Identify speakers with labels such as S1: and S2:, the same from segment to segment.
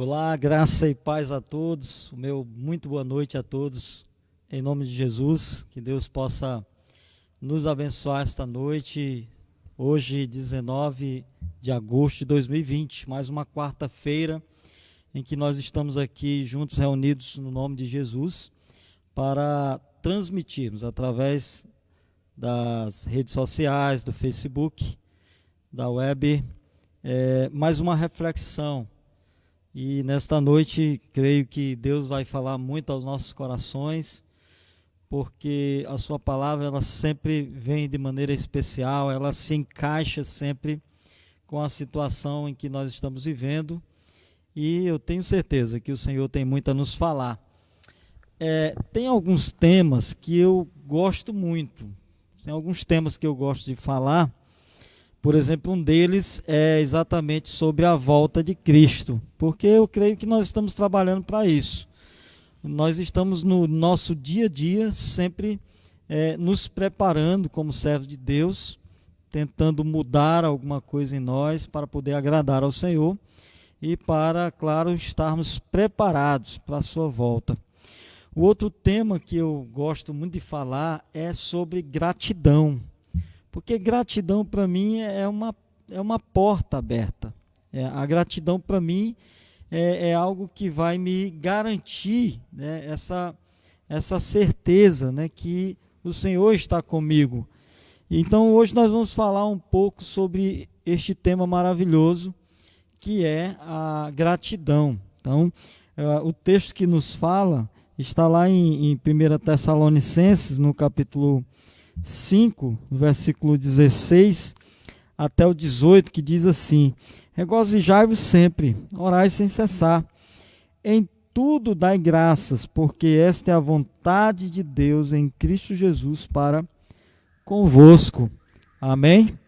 S1: Olá, graça e paz a todos. O meu muito boa noite a todos. Em nome de Jesus, que Deus possa nos abençoar esta noite. Hoje, 19 de agosto de 2020, mais uma quarta-feira em que nós estamos aqui juntos, reunidos no nome de Jesus, para transmitirmos através das redes sociais, do Facebook, da web, mais uma reflexão. E nesta noite, creio que Deus vai falar muito aos nossos corações, porque a sua palavra ela sempre vem de maneira especial, ela se encaixa sempre com a situação em que nós estamos vivendo, e eu tenho certeza que o Senhor tem muito a nos falar. Tem alguns temas que eu gosto muito, tem alguns temas que eu gosto de falar. Por exemplo, um deles é exatamente sobre a volta de Cristo, porque eu creio que nós estamos trabalhando para isso. Nós estamos no nosso dia a dia sempre nos preparando como servos de Deus, tentando mudar alguma coisa em nós para poder agradar ao Senhor e para, claro, estarmos preparados para a sua volta. O outro tema que eu gosto muito de falar é sobre gratidão. Porque gratidão para mim é uma porta aberta. A gratidão para mim é algo que vai me garantir, né, essa certeza, né, que o Senhor está comigo. Então hoje nós vamos falar um pouco sobre este tema maravilhoso que é a gratidão. Então o texto que nos fala está lá em 1 Tessalonicenses, no capítulo 5, versículo 16 até o 18, que diz assim: regozijai-vos sempre, orai sem cessar, em tudo dai graças, porque esta é a vontade de Deus em Cristo Jesus para convosco. Amém?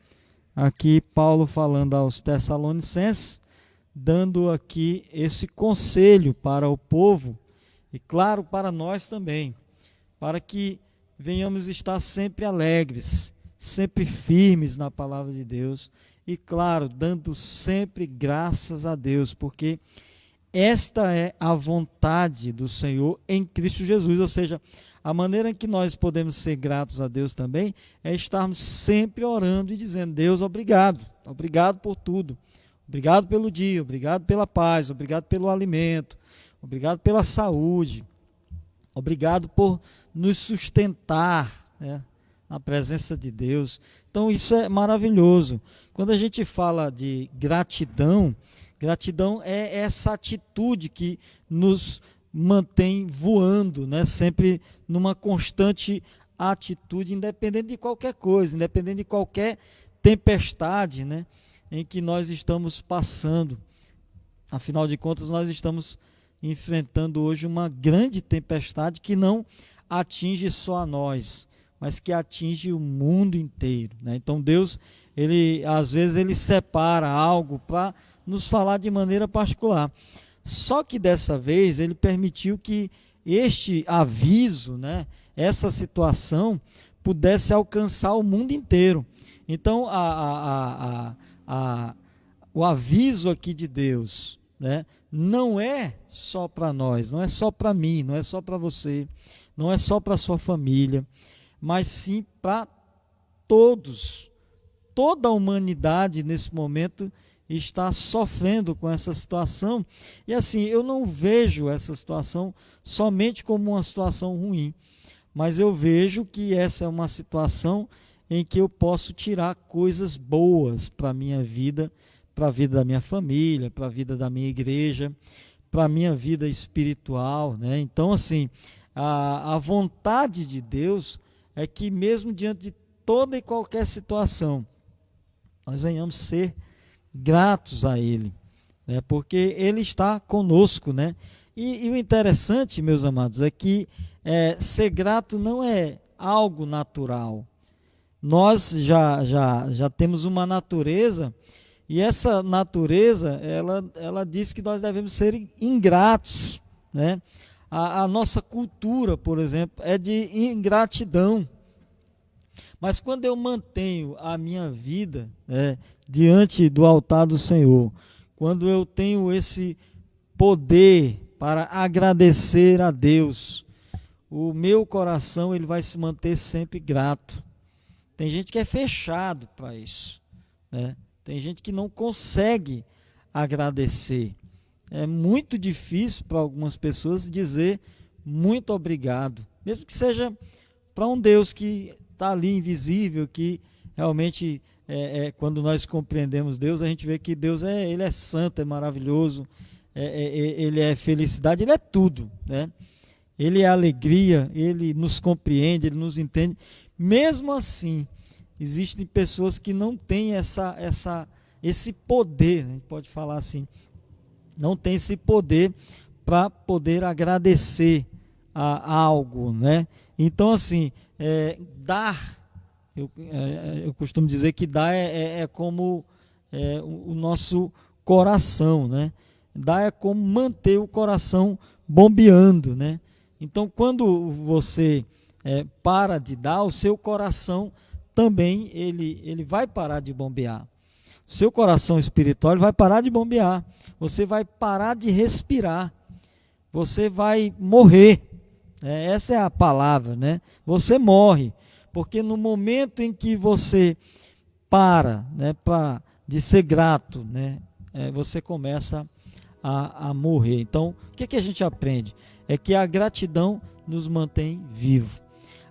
S1: Aqui Paulo falando aos Tessalonicenses, dando aqui esse conselho para o povo, e claro, para nós também, para que venhamos estar sempre alegres, sempre firmes na palavra de Deus e, claro, dando sempre graças a Deus, porque esta é a vontade do Senhor em Cristo Jesus, ou seja, a maneira em que nós podemos ser gratos a Deus também é estarmos sempre orando e dizendo: Deus, obrigado, obrigado por tudo, obrigado pelo dia, obrigado pela paz, obrigado pelo alimento, obrigado pela saúde, obrigado por nos sustentar, né, na presença de Deus. Então isso é maravilhoso. Quando a gente fala de gratidão, gratidão é essa atitude que nos mantém voando, né, sempre numa constante atitude, independente de qualquer coisa, independente de qualquer tempestade, né, em que nós estamos passando. Afinal de contas, nós estamos enfrentando hoje uma grande tempestade que não atinge só a nós, mas que atinge o mundo inteiro, né? Então Deus, às vezes ele separa algo para nos falar de maneira particular. Só que dessa vez ele permitiu que este aviso, né, essa situação pudesse alcançar o mundo inteiro. Então o aviso aqui de Deus, né, não é só para nós, não é só para mim, não é só para você, não é só para a sua família, mas sim para todos. Toda a humanidade nesse momento está sofrendo com essa situação. E assim, eu não vejo essa situação somente como uma situação ruim, mas eu vejo que essa é uma situação em que eu posso tirar coisas boas para a minha vida, para a vida da minha família, para a vida da minha igreja, para a minha vida espiritual, né? Então, assim, a vontade de Deus é que mesmo diante de toda e qualquer situação, nós venhamos ser gratos a Ele, né? Porque Ele está conosco, né? E o interessante, meus amados, é que ser grato não é algo natural. Nós já temos uma natureza, e essa natureza, ela diz que nós devemos ser ingratos, né? A nossa cultura, por exemplo, é de ingratidão. Mas quando eu mantenho a minha vida, diante do altar do Senhor, quando eu tenho esse poder para agradecer a Deus, o meu coração ele vai se manter sempre grato. Tem gente que é fechado para isso, né? Tem gente que não consegue agradecer. É muito difícil para algumas pessoas dizer muito obrigado, mesmo que seja para um Deus que está ali invisível, que realmente quando nós compreendemos Deus, a gente vê que Deus ele é santo, é maravilhoso, ele é felicidade, ele é tudo, né? Ele é alegria, ele nos compreende, ele nos entende. Mesmo assim, existem pessoas que não têm esse poder, né? A gente pode falar assim, não tem esse poder para poder agradecer a algo, né? Então, assim, dar, eu costumo dizer que dar é como o nosso coração, né? Dar é como manter o coração bombeando, né? Então, quando você para de dar, o seu coração também ele vai parar de bombear. O seu coração espiritual vai parar de bombear. Você vai parar de respirar. Você vai morrer. Essa é a palavra, né? Você morre. Porque no momento em que você para, né, de ser grato, né, você começa a morrer. Então, o que a gente aprende? É que a gratidão nos mantém vivo.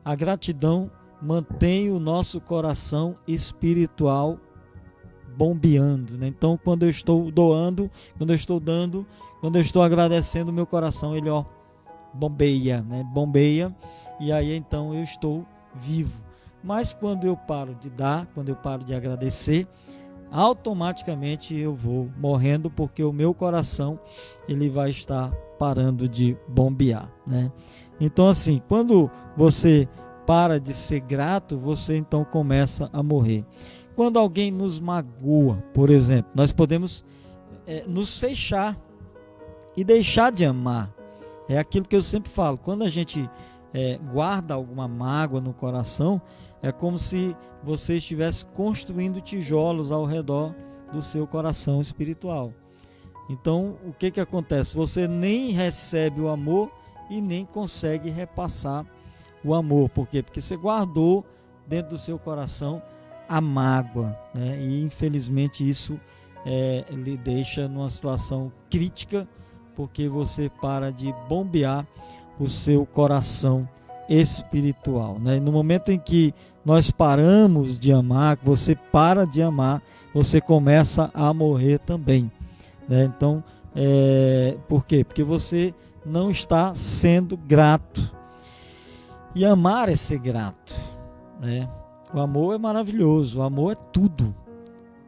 S1: A gratidão mantém o nosso coração espiritual bombeando, né? Então, quando eu estou doando, quando eu estou dando, quando eu estou agradecendo, meu coração ele bombeia, né? Bombeia, e aí então eu estou vivo. Mas quando eu paro de dar, quando eu paro de agradecer, automaticamente eu vou morrendo, porque o meu coração ele vai estar parando de bombear, né? Então, assim, quando você para de ser grato, você então começa a morrer. Quando alguém nos magoa, por exemplo, nós podemos nos fechar e deixar de amar. É aquilo que eu sempre falo, quando a gente guarda alguma mágoa no coração, é como se você estivesse construindo tijolos ao redor do seu coração espiritual. Então, o que acontece? Você nem recebe o amor e nem consegue repassar o amor. Por quê? Porque você guardou dentro do seu coração a mágoa, né? E infelizmente isso lhe deixa numa situação crítica, porque você para de bombear o seu coração espiritual, né? E no momento em que nós paramos de amar, que você para de amar, você começa a morrer também, né? Então, por quê? Porque você não está sendo grato. E amar é ser grato, né? O amor é maravilhoso, o amor é tudo,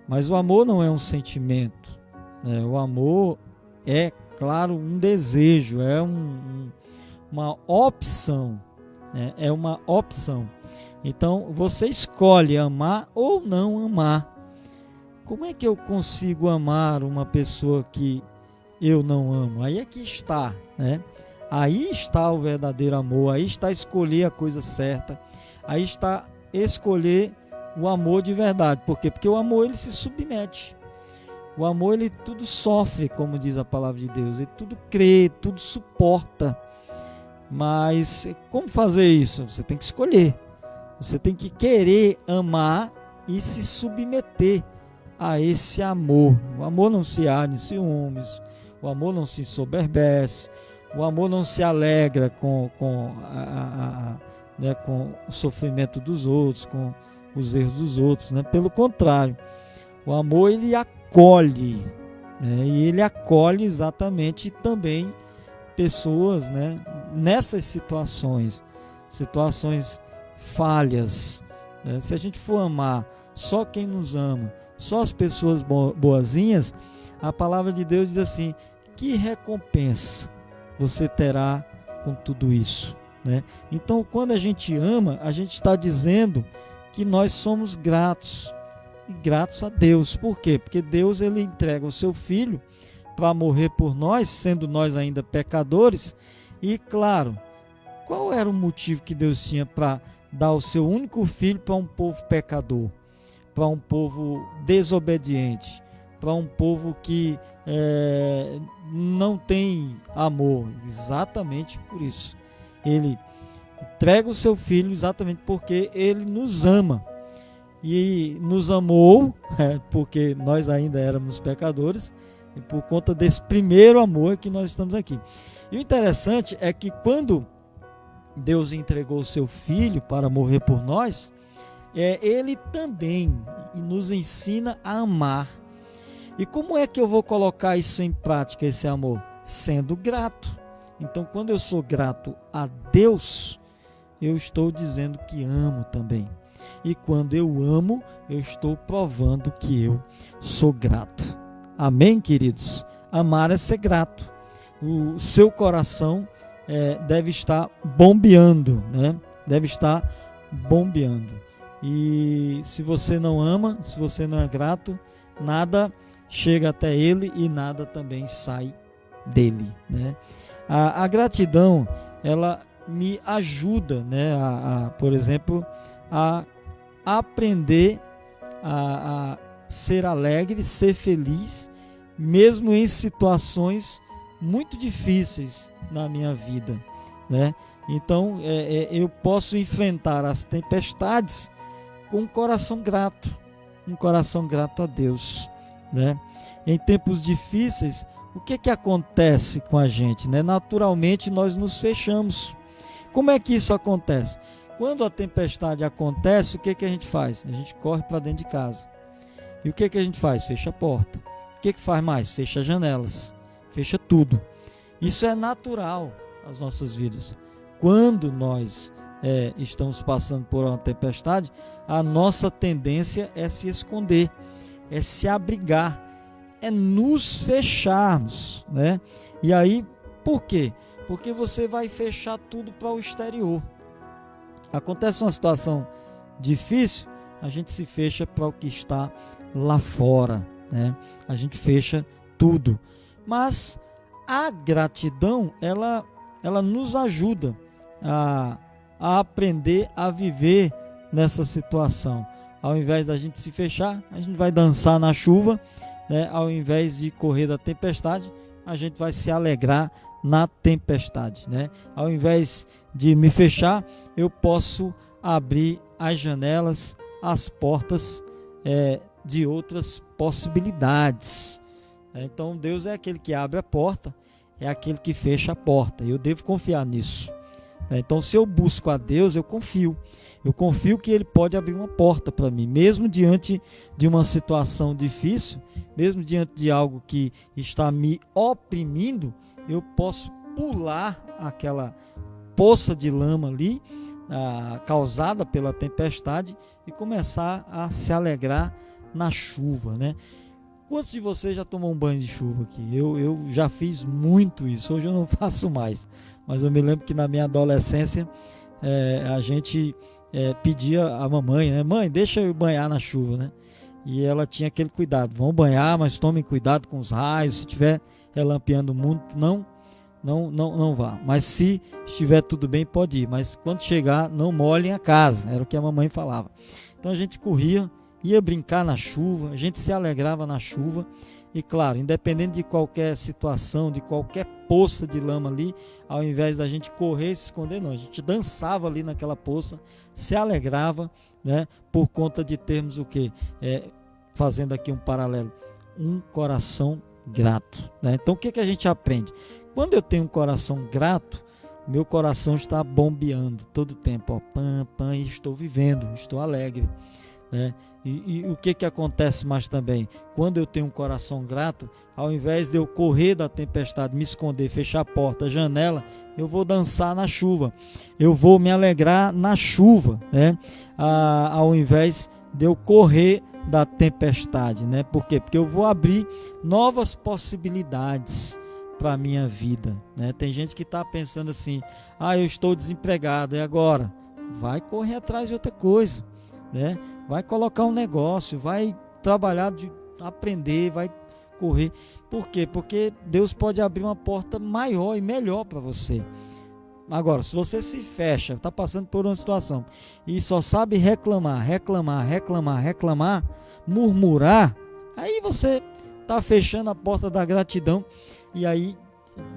S1: mas o amor não é um sentimento, né? O amor é, claro, um desejo, é uma opção, né? É uma opção. Então você escolhe amar ou não amar. Como é que eu consigo amar uma pessoa que eu não amo? Aí é que está, né? Aí está o verdadeiro amor, aí está escolher a coisa certa, aí está escolher o amor de verdade. Por quê? Porque o amor ele se submete. O amor ele tudo sofre, como diz a palavra de Deus, ele tudo crê, tudo suporta. Mas como fazer isso? Você tem que escolher. Você tem que querer amar e se submeter a esse amor. O amor não se arde em ciúmes, o amor não se ensoberbece, o amor não se alegra com o sofrimento dos outros, com os erros dos outros, né? Pelo contrário, o amor ele acolhe, né? E ele acolhe exatamente também pessoas, né? Nessas situações falhas, né? Se a gente for amar só quem nos ama, só as pessoas boazinhas, a palavra de Deus diz assim: que recompensa você terá com tudo isso, né? Então, quando a gente ama, a gente está dizendo que nós somos gratos, e gratos a Deus. Por quê? Porque Deus ele entrega o seu Filho para morrer por nós, sendo nós ainda pecadores. E claro, qual era o motivo que Deus tinha para dar o seu único Filho para um povo pecador, para um povo desobediente, para um povo que não tem amor? Exatamente por isso. Ele entrega o seu filho exatamente porque ele nos ama. E nos amou, porque nós ainda éramos pecadores, e por conta desse primeiro amor que nós estamos aqui. E o interessante é que quando Deus entregou o seu filho para morrer por nós, ele também nos ensina a amar. E como é que eu vou colocar isso em prática, esse amor? Sendo grato. Então, quando eu sou grato a Deus, eu estou dizendo que amo também. E quando eu amo, eu estou provando que eu sou grato. Amém, queridos? Amar é ser grato. O seu coração deve estar bombeando, né? Deve estar bombeando. E se você não ama, se você não é grato, nada chega até ele e nada também sai dele, né? A gratidão, ela me ajuda, né? Por exemplo, a aprender a ser alegre, ser feliz, mesmo em situações muito difíceis na minha vida, né? Então, eu posso enfrentar as tempestades com um coração grato a Deus, né? Em tempos difíceis, o que acontece com a gente, né? Naturalmente, nós nos fechamos. Como é que isso acontece? Quando a tempestade acontece, o que a gente faz? A gente corre para dentro de casa. E o que a gente faz? Fecha a porta. O que faz mais? Fecha as janelas. Fecha tudo. Isso é natural às nossas vidas. Quando nós estamos passando por uma tempestade, a nossa tendência é se esconder, é se abrigar, é nos fecharmos, né? E aí, por quê? Porque você vai fechar tudo para o exterior. Acontece uma situação difícil, a gente se fecha para o que está lá fora, né? A gente fecha tudo. Mas a gratidão, ela nos ajuda a aprender a viver nessa situação. Ao invés da gente se fechar, a gente vai dançar na chuva, né? Ao invés de correr da tempestade, a gente vai se alegrar na tempestade, né? Ao invés de me fechar, eu posso abrir as janelas, as portas de outras possibilidades. Então Deus é aquele que abre a porta, é aquele que fecha a porta. Eu devo confiar nisso. Então, se eu busco a Deus, eu confio que Ele pode abrir uma porta para mim, mesmo diante de uma situação difícil, mesmo diante de algo que está me oprimindo, eu posso pular aquela poça de lama ali, causada pela tempestade, e começar a se alegrar na chuva, né? Quantos de vocês já tomou um banho de chuva aqui? Eu já fiz muito isso, hoje eu não faço mais, mas eu me lembro que na minha adolescência a gente pedia a mamãe, né? Mãe, deixa eu banhar na chuva, né? E ela tinha aquele cuidado, vão banhar, mas tomem cuidado com os raios, se estiver relampeando muito, não vá, mas se estiver tudo bem, pode ir, mas quando chegar, não molhem a casa, era o que a mamãe falava. Então a gente corria, ia brincar na chuva, a gente se alegrava na chuva, e claro, independente de qualquer situação, de qualquer poça de lama ali, ao invés da gente correr e se esconder, não, a gente dançava ali naquela poça, se alegrava, né, por conta de termos o quê? Fazendo aqui um paralelo, um coração grato, né? Então o que a gente aprende? Quando eu tenho um coração grato, meu coração está bombeando todo o tempo, e estou vivendo, estou alegre, né? E o que acontece mais também? Quando eu tenho um coração grato, ao invés de eu correr da tempestade, me esconder, fechar a porta, a janela, eu vou dançar na chuva, eu vou me alegrar na chuva, né? Ao invés de eu correr da tempestade, né? Por quê? Porque eu vou abrir novas possibilidades para a minha vida, né? Tem gente que está pensando assim, eu estou desempregado, e agora? Vai correr atrás de outra coisa, né? Vai colocar um negócio, vai trabalhar, aprender, vai correr. Por quê? Porque Deus pode abrir uma porta maior e melhor para você. Agora, se você se fecha, está passando por uma situação e só sabe reclamar, murmurar, aí você está fechando a porta da gratidão, e aí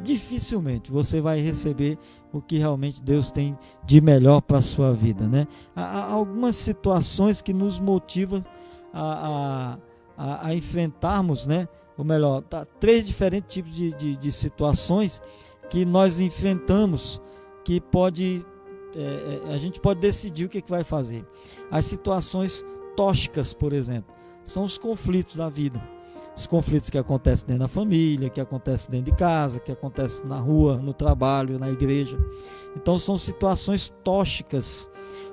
S1: dificilmente você vai receber o que realmente Deus tem de melhor para a sua vida, né? Há algumas situações que nos motivam a enfrentarmos, né? Ou melhor, três diferentes tipos de situações que nós enfrentamos, que a gente pode decidir o que vai fazer. As situações tóxicas, por exemplo, são os conflitos da vida. Os conflitos que acontecem dentro da família, que acontecem dentro de casa, que acontecem na rua, no trabalho, na igreja. Então são situações tóxicas.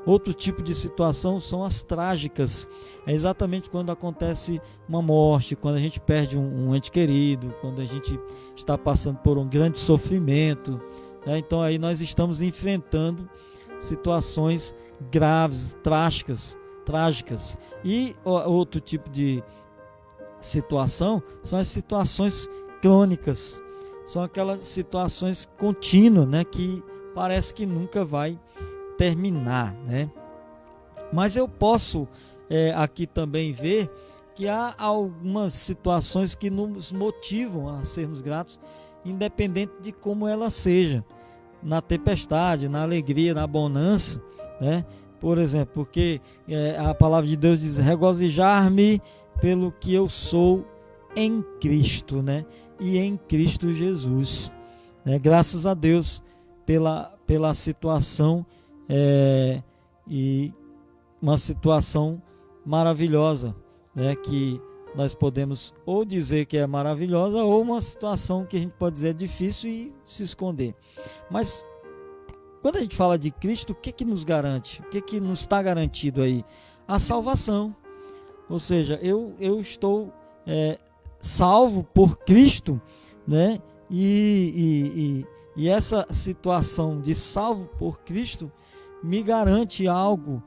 S1: Outro tipo de situação são as trágicas. É exatamente quando acontece uma morte, quando a gente perde um ente querido, quando a gente está passando por um grande sofrimento, né? Então aí nós estamos enfrentando situações graves, trágicas. E outro tipo de situação são as situações crônicas, são aquelas situações contínuas, né, que parece que nunca vai terminar, né? Mas eu posso aqui também ver que há algumas situações que nos motivam a sermos gratos, independente de como ela seja, na tempestade, na alegria, na bonança, né? Por exemplo, porque a palavra de Deus diz: regozijar-me pelo que eu sou em Cristo, né? E em Cristo Jesus, né? Graças a Deus pela situação, e uma situação maravilhosa, né? Que nós podemos ou dizer que é maravilhosa, ou uma situação que a gente pode dizer é difícil e se esconder. Mas quando a gente fala de Cristo, o que nos garante? O que nos está garantido aí? A salvação. Ou seja, eu estou salvo por Cristo, né? E essa situação de salvo por Cristo me garante algo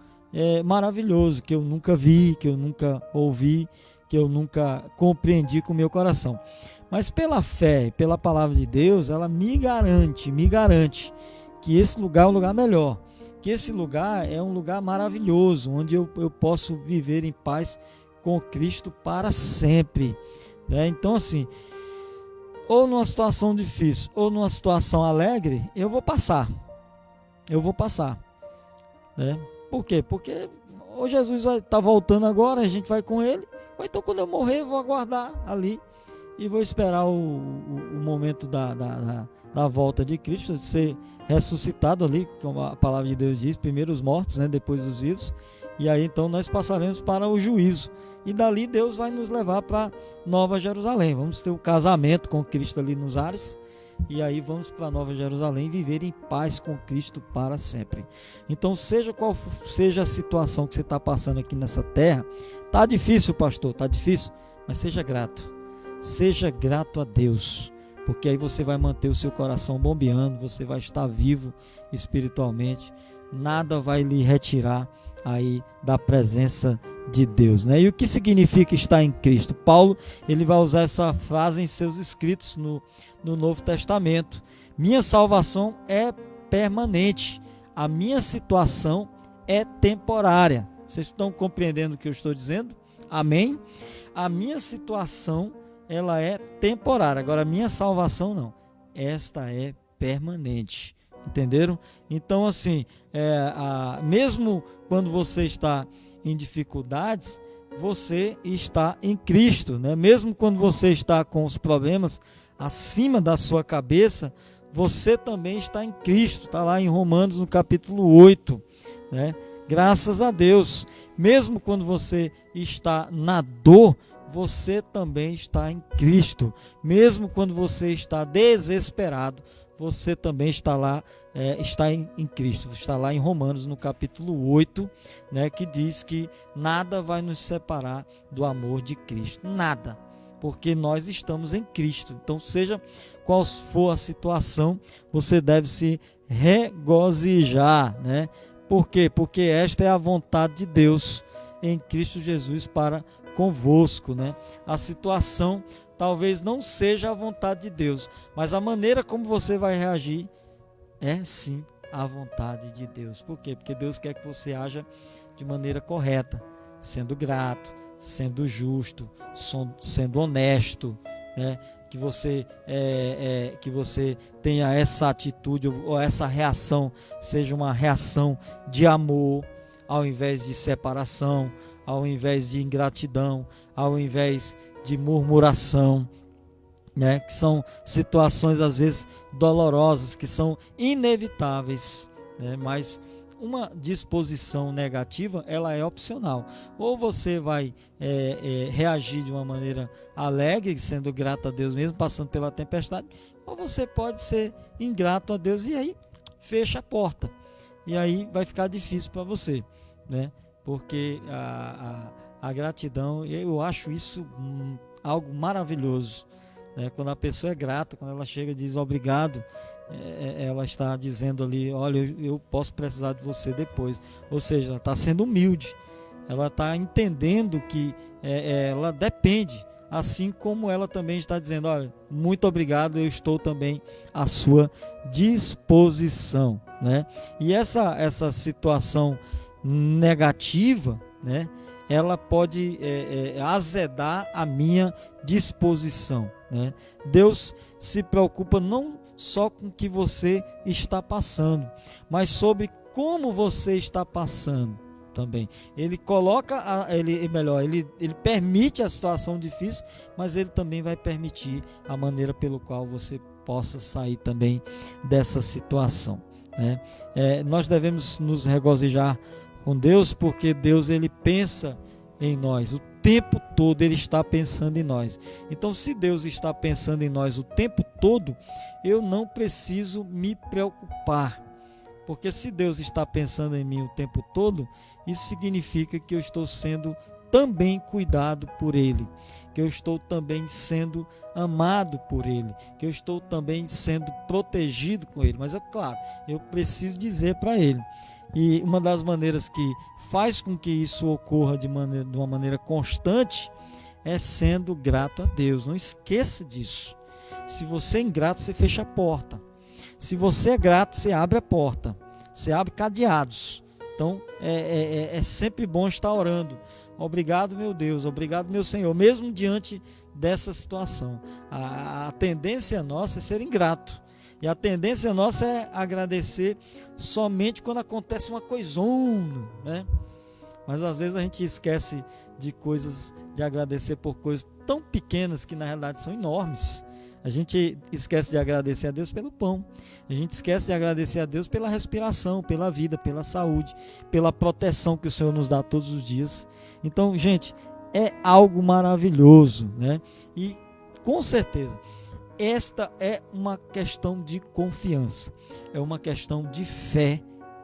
S1: maravilhoso, que eu nunca vi, que eu nunca ouvi, que eu nunca compreendi com o meu coração. Mas pela fé, pela palavra de Deus, ela me garante que esse lugar é um lugar melhor, que esse lugar é um lugar maravilhoso, onde eu posso viver em paz com Cristo para sempre, né? Então assim, ou numa situação difícil, ou numa situação alegre, eu vou passar, né? Por quê? Porque ou Jesus vai estar voltando agora, a gente vai com ele, ou então quando eu morrer eu vou aguardar ali e vou esperar o momento da volta de Cristo, ser ressuscitado ali, como a palavra de Deus diz, primeiro os mortos, né, depois os vivos, e aí então nós passaremos para o juízo, e dali Deus vai nos levar para Nova Jerusalém, vamos ter o casamento com Cristo ali nos ares, e aí vamos para Nova Jerusalém viver em paz com Cristo para sempre. Então seja qual seja a situação que você está passando aqui nessa terra, tá difícil, pastor, tá difícil, mas seja grato a Deus, porque aí você vai manter o seu coração bombeando, você vai estar vivo espiritualmente, nada vai lhe retirar aí da presença de Deus, né? E o que significa estar em Cristo? Paulo, ele vai usar essa frase em seus escritos no Novo Testamento: minha salvação é permanente, a minha situação é temporária. Vocês estão compreendendo o que eu estou dizendo? Amém? A minha situação, ela é temporária, agora a minha salvação não, esta é permanente, entenderam? Então assim, mesmo quando você está em dificuldades, você está em Cristo, né? Mesmo quando você está com os problemas acima da sua cabeça, você também está em Cristo, está lá em Romanos no capítulo 8, né? Graças a Deus, mesmo quando você está na dor, você também está em Cristo. Mesmo quando você está desesperado, você também está lá, está em Cristo. Está lá em Romanos no capítulo 8, né, que diz que nada vai nos separar do amor de Cristo. Nada, porque nós estamos em Cristo. Então, seja qual for a situação, você deve se regozijar, né? Por quê? Porque esta é a vontade de Deus em Cristo Jesus para convosco, né? A situação talvez não seja a vontade de Deus, mas a maneira como você vai reagir é sim a vontade de Deus. Por quê? Porque Deus quer que você haja de maneira correta, sendo grato, sendo justo, sendo honesto, né? Que que você tenha essa atitude ou essa reação seja uma reação de amor, ao invés de separação, ao invés de ingratidão, ao invés de murmuração, né? Que são situações às vezes dolorosas, que são inevitáveis, né? Mas uma disposição negativa, ela é opcional. Ou você vai reagir de uma maneira alegre, sendo grato a Deus mesmo, passando pela tempestade, ou você pode ser ingrato a Deus e aí fecha a porta. E aí vai ficar difícil para você, né? Porque a gratidão, eu acho isso algo maravilhoso, né? Quando a pessoa é grata, quando ela chega e diz obrigado, ela está dizendo ali, olha, eu posso precisar de você depois. Ou seja, ela está sendo humilde, ela está entendendo que ela depende, assim como ela também está dizendo, olha, muito obrigado, eu estou também à sua disposição, né? E essa situação negativa, né, ela pode azedar a minha disposição, né? Deus se preocupa não só com o que você está passando, mas sobre como você está passando também. Ele coloca, ele permite a situação difícil, mas ele também vai permitir a maneira pelo qual você possa sair também dessa situação, né? Nós devemos nos regozijar com Deus, porque Deus, ele pensa em nós o tempo todo, ele está pensando em nós. Então, se Deus está pensando em nós o tempo todo, eu não preciso me preocupar, porque se Deus está pensando em mim o tempo todo, isso significa que eu estou sendo também cuidado por Ele, que eu estou também sendo amado por Ele, que eu estou também sendo protegido com Ele. Mas é claro, eu preciso dizer para Ele. E uma das maneiras que faz com que isso ocorra de uma maneira constante é sendo grato a Deus. Não esqueça disso. Se você é ingrato, você fecha a porta. Se você é grato, você abre a porta. Você abre cadeados. Então, é sempre bom estar orando. Obrigado, meu Deus. Obrigado, meu Senhor. Mesmo diante dessa situação. A tendência nossa é ser ingrato. E a tendência nossa é agradecer somente quando acontece uma coisona, né? Mas às vezes a gente esquece de agradecer por coisas tão pequenas que na realidade são enormes. A gente esquece de agradecer a Deus pelo pão. A gente esquece de agradecer a Deus pela respiração, pela vida, pela saúde, pela proteção que o Senhor nos dá todos os dias. Então, gente, é algo maravilhoso, né? E com certeza, esta é uma questão de confiança, é uma questão de fé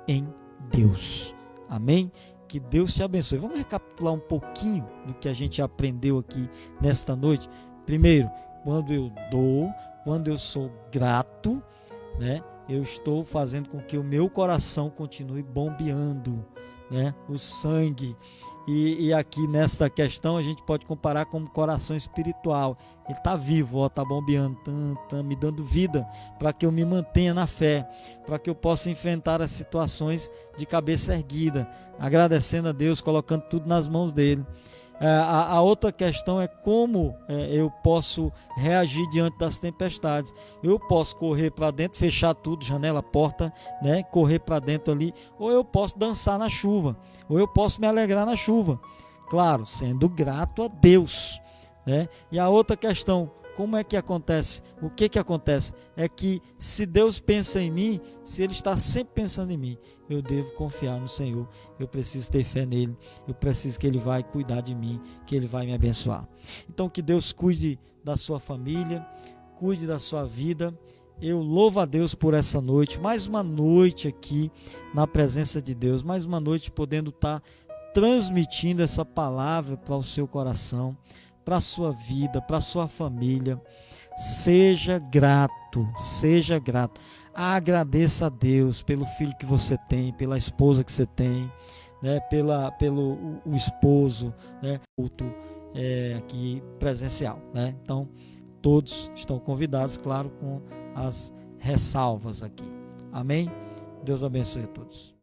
S1: em Deus. Amém? Que Deus te abençoe. Vamos recapitular um pouquinho do que a gente aprendeu aqui nesta noite. Primeiro, quando eu dou, quando eu sou grato, né, eu estou fazendo com que o meu coração continue bombeando, né, o sangue. E aqui nesta questão a gente pode comparar com o coração espiritual. Ele está vivo, está bombeando, me dando vida para que eu me mantenha na fé, para que eu possa enfrentar as situações de cabeça erguida, agradecendo a Deus, colocando tudo nas mãos dele. A outra questão é como eu posso reagir diante das tempestades. Eu posso correr para dentro, fechar tudo, janela, porta, né, correr para dentro ali, ou eu posso dançar na chuva, ou eu posso me alegrar na chuva, claro, sendo grato a Deus, né? E a outra questão, como é que acontece? O que acontece? É que se Deus pensa em mim, se Ele está sempre pensando em mim, eu devo confiar no Senhor, eu preciso ter fé nele, eu preciso que Ele vai cuidar de mim, que Ele vai me abençoar. Então que Deus cuide da sua família, cuide da sua vida. Eu louvo a Deus por essa noite, mais uma noite aqui na presença de Deus, mais uma noite podendo estar transmitindo essa palavra para o seu coração, para a sua vida, para a sua família. Seja grato, seja grato. Agradeça a Deus pelo filho que você tem, pela esposa que você tem, né, pelo esposo, né, culto aqui presencial, né? Então, todos estão convidados, claro, com as ressalvas aqui. Amém? Deus abençoe a todos.